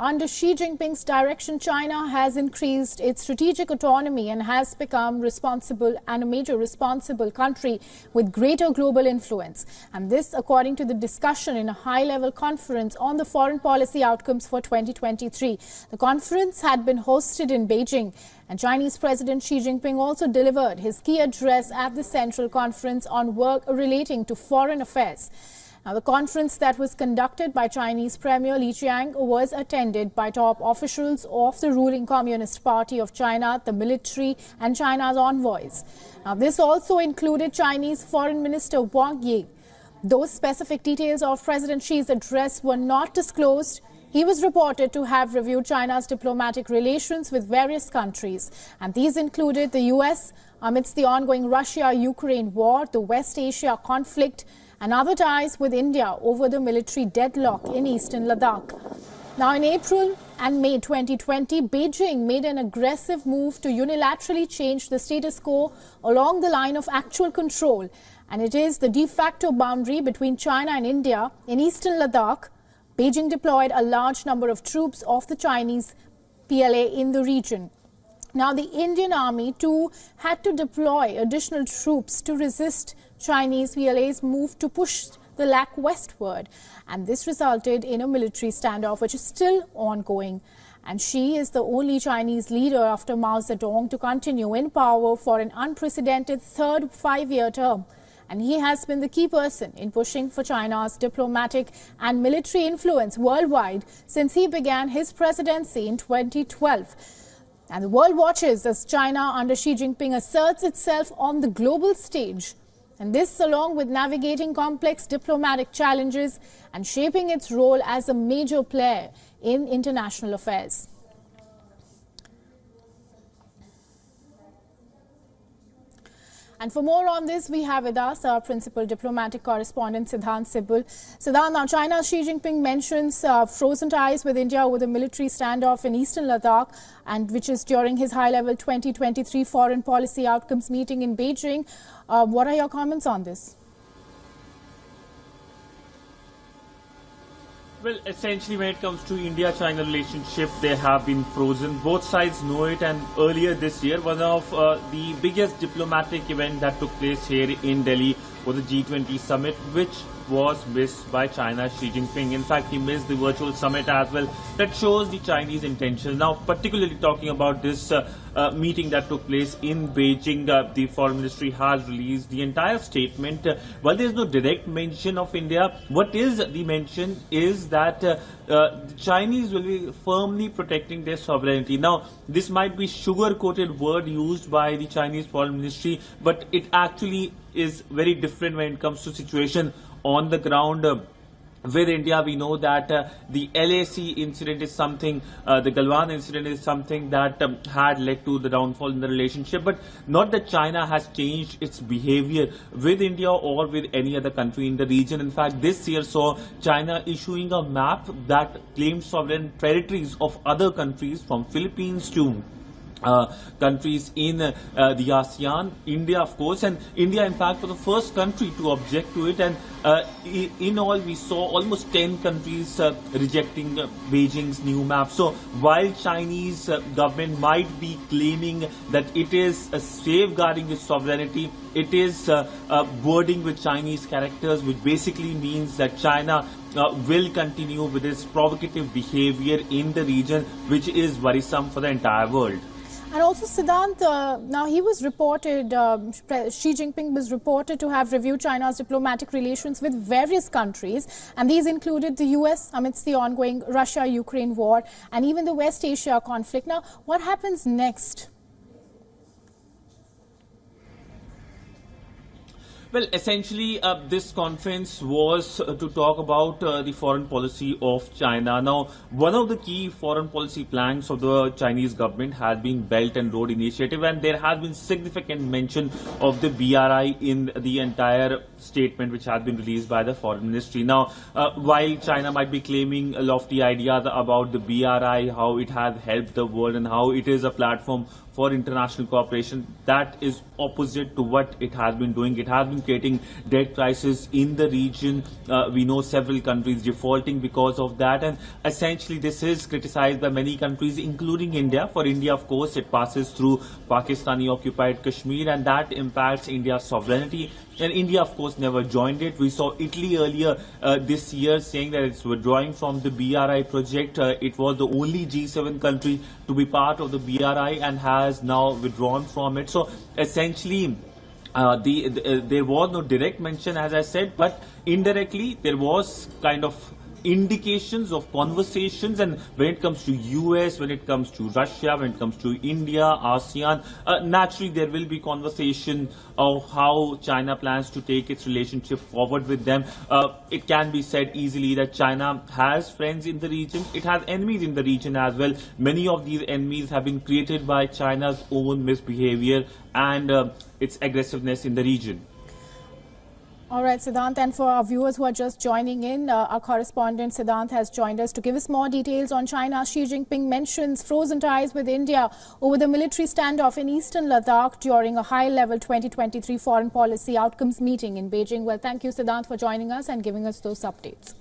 under Xi Jinping's direction, China has increased its strategic autonomy and has become responsible and a major responsible country with greater global influence. And this, according to the discussion in a high-level conference on the foreign policy outcomes for 2023. The conference had been hosted in Beijing, and Chinese President Xi Jinping also delivered his key address at the Central Conference on work relating to foreign affairs. Now, the conference that was conducted by Chinese Premier Li Qiang was attended by top officials of the ruling Communist Party of China, the military, and China's envoys. Now, this also included Chinese Foreign Minister Wang Yi. Those specific details of President Xi's address were not disclosed. He was reported to have reviewed China's diplomatic relations with various countries, and these included the US amidst the ongoing Russia-Ukraine war, the West Asia conflict, and other ties with India over the military deadlock in eastern Ladakh. Now, in April and May 2020, Beijing made an aggressive move to unilaterally change the status quo along the line of actual control, and it is the de facto boundary between China and India in eastern Ladakh. Beijing deployed a large number of troops of the Chinese PLA in the region. Now, the Indian Army, too, had to deploy additional troops to resist Chinese PLA's move to push the LAC westward. And this resulted in a military standoff, which is still ongoing. And Xi is the only Chinese leader after Mao Zedong to continue in power for an unprecedented third five-year term. And he has been the key person in pushing for China's diplomatic and military influence worldwide since he began his presidency in 2012. And the world watches as China under Xi Jinping asserts itself on the global stage. And this, along with navigating complex diplomatic challenges and shaping its role as a major player in international affairs. And for more on this, we have with us our principal diplomatic correspondent, Siddhant Sibul. Siddhant, now China's Xi Jinping mentions frozen ties with India with a military standoff in eastern Ladakh, and which is during his high-level 2023 foreign policy outcomes meeting in Beijing. What are your comments on this? Well, essentially, when it comes to India-China relationship, they have been frozen. Both sides know it, and earlier this year, one of the biggest diplomatic events that took place here in Delhi was the G20 summit, which was missed by China's Xi Jinping. In fact, he missed the virtual summit as well. That shows the Chinese intentions. Now, particularly talking about this meeting that took place in Beijing, the foreign ministry has released the entire statement. While there is no direct mention of India, what is the mention is that the Chinese will be firmly protecting their sovereignty. Now, this might be sugar-coated word used by the Chinese foreign ministry, but it actually is very different when it comes to situation on the ground. With India, we know that the LAC incident is something, the Galwan incident is something that had led to the downfall in the relationship, but not that China has changed its behavior with India or with any other country in the region. In fact, this year saw China issuing a map that claims sovereign territories of other countries, from Philippines to countries in the ASEAN, India of course, and India in fact was the first country to object to it, and in all we saw almost 10 countries rejecting Beijing's new map. So while Chinese government might be claiming that it is safeguarding its sovereignty, it is wording with Chinese characters, which basically means that China will continue with its provocative behavior in the region, which is worrisome for the entire world. And also, Siddhant, now he was reported, Xi Jinping was reported to have reviewed China's diplomatic relations with various countries, and these included the US amidst the ongoing Russia-Ukraine war and even the West Asia conflict. Now, what happens next? Well, essentially, this conference was to talk about the foreign policy of China. Now, one of the key foreign policy planks of the Chinese government has been Belt and Road Initiative, and there has been significant mention of the BRI in the entire statement which has been released by the foreign ministry. Now, while China might be claiming lofty ideas about the BRI, how it has helped the world and how it is a platform for international cooperation, that is opposite to what it has been doing. It has been creating debt crisis in the region. We know several countries defaulting because of that, and essentially this is criticized by many countries, including India. For India, of course, it passes through Pakistani-occupied Kashmir, and that impacts India's sovereignty. And India, of course, never joined it. We saw Italy earlier this year saying that it's withdrawing from the BRI project. It was the only G7 country to be part of the BRI and has now withdrawn from it. So essentially, there was no direct mention, as I said, but indirectly there was kind of indications of conversations. And when it comes to US, when it comes to Russia, when it comes to India, ASEAN, naturally there will be conversation of how China plans to take its relationship forward with them. It can be said easily that China has friends in the region, it has enemies in the region as well. Many of these enemies have been created by China's own misbehavior and its aggressiveness in the region. All right, Siddhant, and for our viewers who are just joining in, our correspondent Siddhant has joined us to give us more details on China. Xi Jinping mentions frozen ties with India over the military standoff in eastern Ladakh during a high-level 2023 foreign policy outcomes meeting in Beijing. Well, thank you, Siddhant, for joining us and giving us those updates.